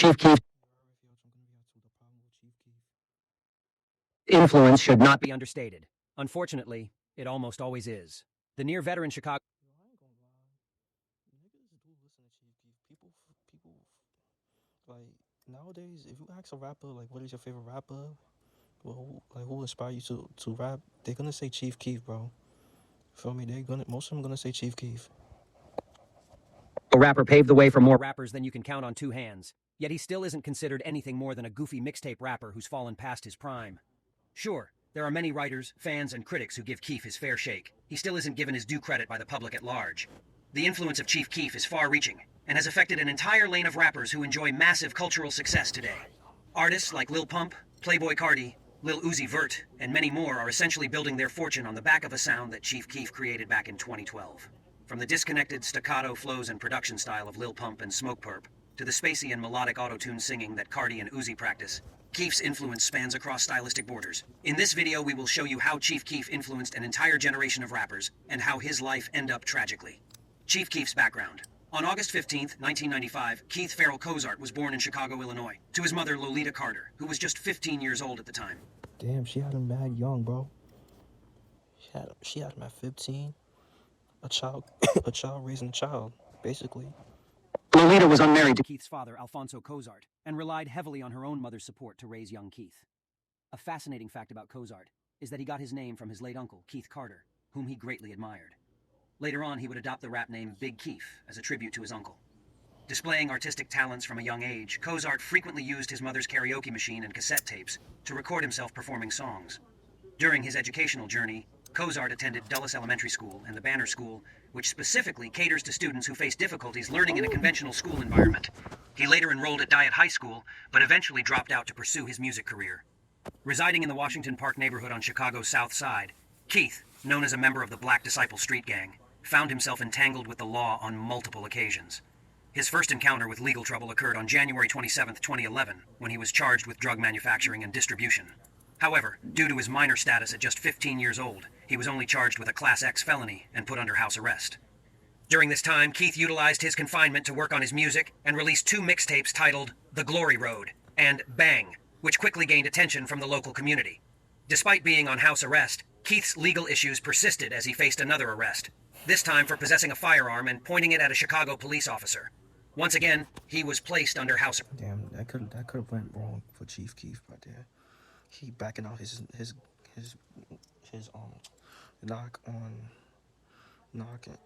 Chief Keef's influence should not be understated. Unfortunately, it almost always is. The near-veteran Chicago... I ain't gonna lie. Niggas do listen to Chief Keef. People, like, nowadays, if you ask a rapper, like, what is your favorite rapper? Well, who inspired you to rap? They're gonna say Chief Keef, bro. Feel me? Most of them gonna say Chief Keef. A rapper paved the way for more rappers than you can count on two hands. Yet he still isn't considered anything more than a goofy mixtape rapper who's fallen past his prime. Sure, there are many writers, fans, and critics who give Keef his fair shake. He still isn't given his due credit by the public at large. The influence of Chief Keef is far-reaching and has affected an entire lane of rappers who enjoy massive cultural success today. Artists like Lil Pump, Playboi Carti, Lil Uzi Vert, and many more are essentially building their fortune on the back of a sound that Chief Keef created back in 2012. From the disconnected staccato flows and production style of Lil Pump and Smoke Perp, to the spacey and melodic auto-tune singing that Carti and Uzi practice, Keef's influence spans across stylistic borders. In this video, we will show you how Chief Keef influenced an entire generation of rappers, and how his life ended up tragically. Chief Keef's background. On August 15th, 1995, Keith Farrell Cozart was born in Chicago, Illinois, to his mother Lolita Carter, who was just 15 years old at the time. Damn, she had him mad young, bro. She had him at 15. A child raising a child, basically. Lolita was unmarried to Keith's father, Alfonso Cozart, and relied heavily on her own mother's support to raise young Keith. A fascinating fact about Cozart is that he got his name from his late uncle, Keith Carter, whom he greatly admired. Later on, he would adopt the rap name Big Keef as a tribute to his uncle. Displaying artistic talents from a young age, Cozart frequently used his mother's karaoke machine and cassette tapes to record himself performing songs. During his educational journey, Cozart attended Dulles Elementary School and the Banner School, which specifically caters to students who face difficulties learning in a conventional school environment. He later enrolled at Dyett High School, but eventually dropped out to pursue his music career. Residing in the Washington Park neighborhood on Chicago's South Side, Keith, known as a member of the Black Disciple Street Gang, found himself entangled with the law on multiple occasions. His first encounter with legal trouble occurred on January 27, 2011, when he was charged with drug manufacturing and distribution. However, due to his minor status at just 15 years old, he was only charged with a Class X felony and put under house arrest. During this time, Keith utilized his confinement to work on his music and released two mixtapes titled The Glory Road and Bang, which quickly gained attention from the local community. Despite being on house arrest, Keith's legal issues persisted as he faced another arrest, this time for possessing a firearm and pointing it at a Chicago police officer. Once again, he was placed under house arrest. Damn, that could have went wrong for Chief Keef right there. He backing out his knocking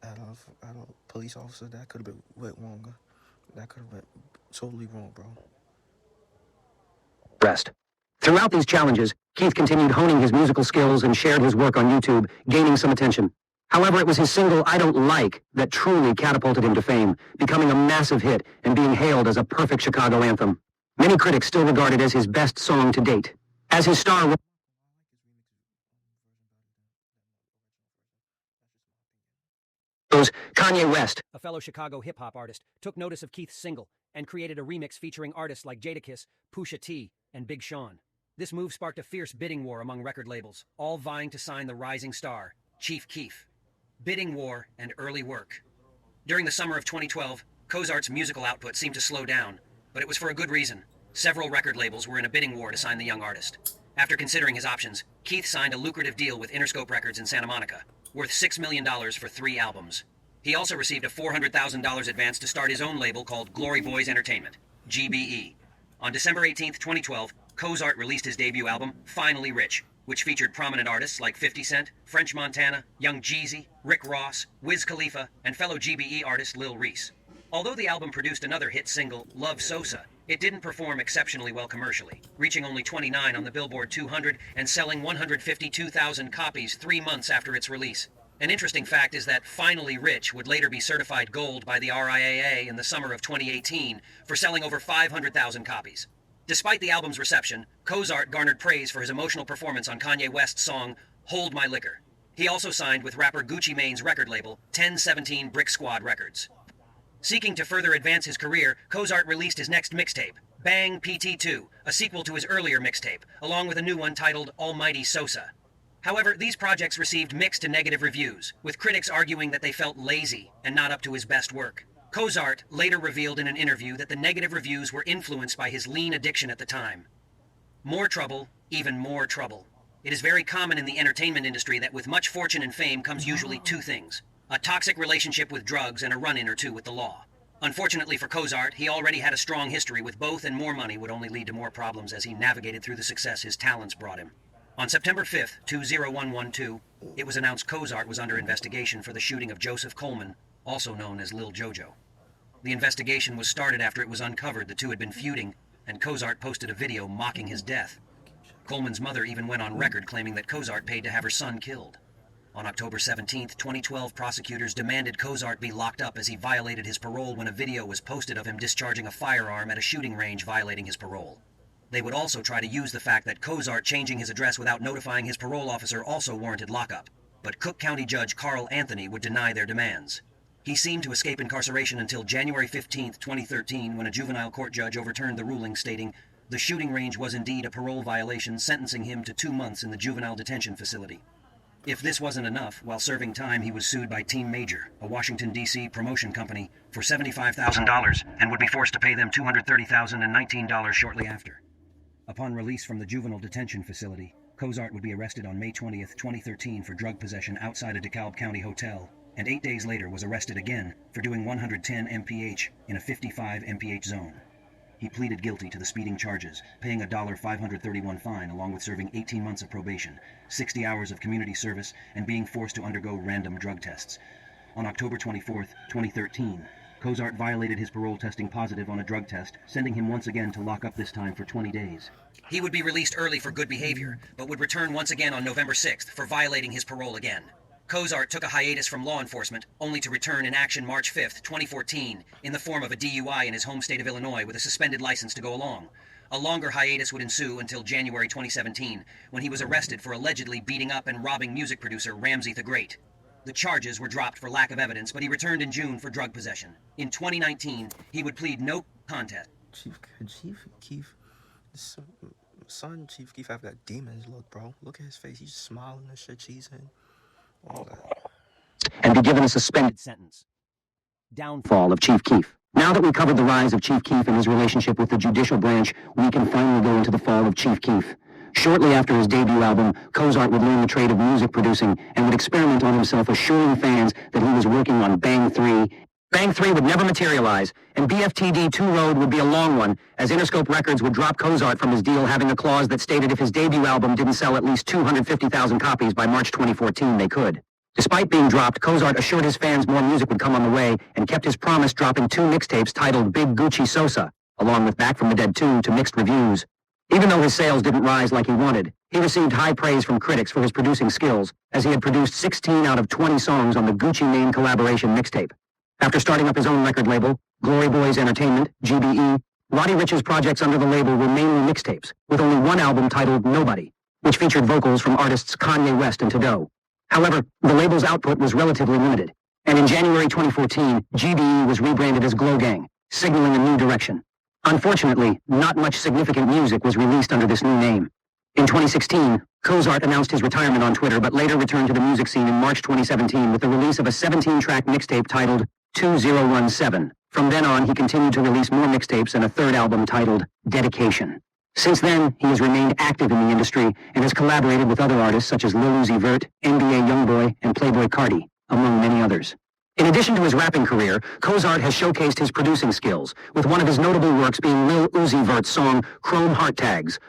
at a police officer. That could have went wrong. That could have went totally wrong, bro. Rest. Throughout these challenges, Keith continued honing his musical skills and shared his work on YouTube, gaining some attention. However, it was his single, I Don't Like, that truly catapulted him to fame, becoming a massive hit and being hailed as a perfect Chicago anthem. Many critics still regard it as his best song to date. As his star... Kanye West, a fellow Chicago hip-hop artist, took notice of Keith's single and created a remix featuring artists like Jadakiss, Pusha T, and Big Sean. This move sparked a fierce bidding war among record labels, all vying to sign the rising star, Chief Keef. Bidding war and early work. During the summer of 2012, Cozart's musical output seemed to slow down, but it was for a good reason. Several record labels were in a bidding war to sign the young artist. After considering his options, Keith signed a lucrative deal with Interscope Records in Santa Monica, worth $6 million for 3 albums. He also received a $400,000 advance to start his own label called Glory Boys Entertainment, GBE. On December 18, 2012, Cozart released his debut album, Finally Rich, which featured prominent artists like 50 Cent, French Montana, Young Jeezy, Rick Ross, Wiz Khalifa, and fellow GBE artist Lil Reese. Although the album produced another hit single, Love Sosa, it didn't perform exceptionally well commercially, reaching only 29 on the Billboard 200 and selling 152,000 copies 3 months after its release. An interesting fact is that Finally Rich would later be certified gold by the RIAA in the summer of 2018 for selling over 500,000 copies. Despite the album's reception, Cozart garnered praise for his emotional performance on Kanye West's song, Hold My Liquor. He also signed with rapper Gucci Mane's record label, 1017 Brick Squad Records. Seeking to further advance his career, Cozart released his next mixtape, Bang PT2, a sequel to his earlier mixtape, along with a new one titled Almighty Sosa. However, these projects received mixed to negative reviews, with critics arguing that they felt lazy and not up to his best work. Cozart later revealed in an interview that the negative reviews were influenced by his lean addiction at the time. More trouble, even more trouble. It is very common in the entertainment industry that with much fortune and fame comes usually two things: a toxic relationship with drugs and a run-in or two with the law. Unfortunately for Cozart, he already had a strong history with both, and more money would only lead to more problems as he navigated through the success his talents brought him. On September 5th, 20112, it was announced Cozart was under investigation for the shooting of Joseph Coleman, also known as Lil Jojo. The investigation was started after it was uncovered the two had been feuding, and Cozart posted a video mocking his death. Coleman's mother even went on record claiming that Cozart paid to have her son killed. On October 17, 2012, prosecutors demanded Cozart be locked up as he violated his parole when a video was posted of him discharging a firearm at a shooting range, violating his parole. They would also try to use the fact that Cozart changing his address without notifying his parole officer also warranted lockup, but Cook County Judge Carl Anthony would deny their demands. He seemed to escape incarceration until January 15, 2013, when a juvenile court judge overturned the ruling, stating the shooting range was indeed a parole violation, sentencing him to 2 months in the juvenile detention facility. If this wasn't enough, while serving time, he was sued by Team Major, a Washington, D.C. promotion company, for $75,000 and would be forced to pay them $230,019 shortly after. Upon release from the juvenile detention facility, Cozart would be arrested on May 20, 2013 for drug possession outside a DeKalb County hotel, and 8 days later was arrested again for doing 110 mph in a 55 mph zone. He pleaded guilty to the speeding charges, paying a $531 fine along with serving 18 months of probation, 60 hours of community service, and being forced to undergo random drug tests. On October 24, 2013, Cozart violated his parole, testing positive on a drug test, sending him once again to lock up, this time for 20 days. He would be released early for good behavior, but would return once again on November 6th for violating his parole again. Cozart took a hiatus from law enforcement, only to return in action March 5, 2014, in the form of a DUI in his home state of Illinois with a suspended license to go along. A longer hiatus would ensue until January 2017, when he was arrested for allegedly beating up and robbing music producer Ramsey the Great. The charges were dropped for lack of evidence, but he returned in June for drug possession. In 2019, he would plead no contest. Chief Keef, son, Chief Keef, I've got demons. Look, bro, look at his face. He's smiling and shit, cheesing. All that. And be given a suspended Sentence. Downfall. fall of Chief Keef. Now that we covered the rise of Chief Keef and his relationship with the judicial branch, we can finally go into the fall of Chief Keef. Shortly after his debut album, Cozart would learn the trade of music producing and would experiment on himself, assuring fans that he was working on Bang 3. Bang 3 would never materialize, and BFTD 2 Road would be a long one, as Interscope Records would drop Cozart from his deal, having a clause that stated if his debut album didn't sell at least 250,000 copies by March 2014, they could. Despite being dropped, Cozart assured his fans more music would come on the way, and kept his promise, dropping 2 mixtapes titled Big Gucci Sosa, along with Back from the Dead 2, to mixed reviews. Even though his sales didn't rise like he wanted, he received high praise from critics for his producing skills, as he had produced 16 out of 20 songs on the Gucci Mane collaboration mixtape. After starting up his own record label, Glory Boys Entertainment, GBE, Roddy Ricch's projects under the label were mainly mixtapes, with only one album titled Nobody, which featured vocals from artists Kanye West and Tado. However, the label's output was relatively limited, and in January 2014, GBE was rebranded as Glow Gang, signaling a new direction. Unfortunately, not much significant music was released under this new name. In 2016, Cozart announced his retirement on Twitter, but later returned to the music scene in March 2017 with the release of a 17-track mixtape titled 2017. From then on, he continued to release more mixtapes and a third album titled Dedication. Since then, he has remained active in the industry and has collaborated with other artists such as Lil Uzi Vert, NBA Youngboy, and Playboi Carti, among many others. In addition to his rapping career, Cozart has showcased his producing skills, with one of his notable works being Lil Uzi Vert's song Chrome Heart Tags.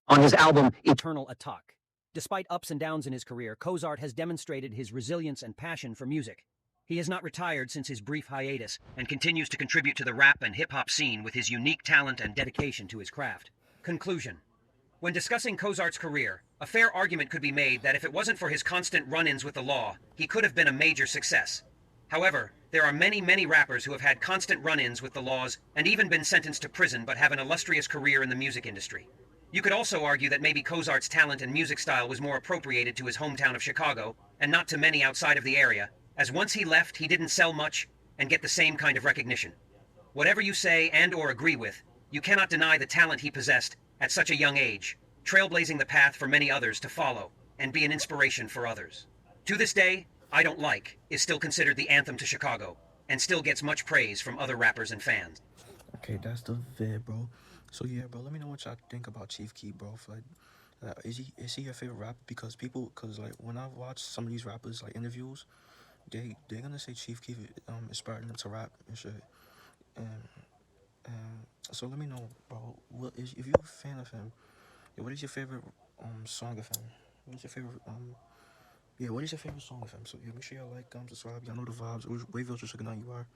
On his album Eternal Attack. Despite ups and downs in his career, Cozart has demonstrated his resilience and passion for music. He has not retired since his brief hiatus and continues to contribute to the rap and hip-hop scene with his unique talent and dedication to his craft. Conclusion. When discussing Cozart's career, a fair argument could be made that if it wasn't for his constant run-ins with the law, he could have been a major success. However, there are many rappers who have had constant run-ins with the laws and even been sentenced to prison but have an illustrious career in the music industry. You could also argue that maybe Cozart's talent and music style was more appropriated to his hometown of Chicago, and not to many outside of the area, as once he left, he didn't sell much and get the same kind of recognition. Whatever you say and or agree with, you cannot deny the talent he possessed at such a young age, trailblazing the path for many others to follow and be an inspiration for others. To this day, I Don't Like is still considered the anthem to Chicago and still gets much praise from other rappers and fans. Okay, that's the vid, bro. So yeah, bro, let me know what y'all think about Chief Keef, bro. Like, is he your favorite rapper? Cause like when I watch some of these rappers like interviews, they're gonna say Chief Keef inspired them to rap and shit. And so let me know, bro. If you're a fan of him, yeah, what is your favorite song of him? What is your favorite what is your favorite song of him? So yeah, make sure y'all like, subscribe. Y'all know the vibes. WavyOcho checking out. You are.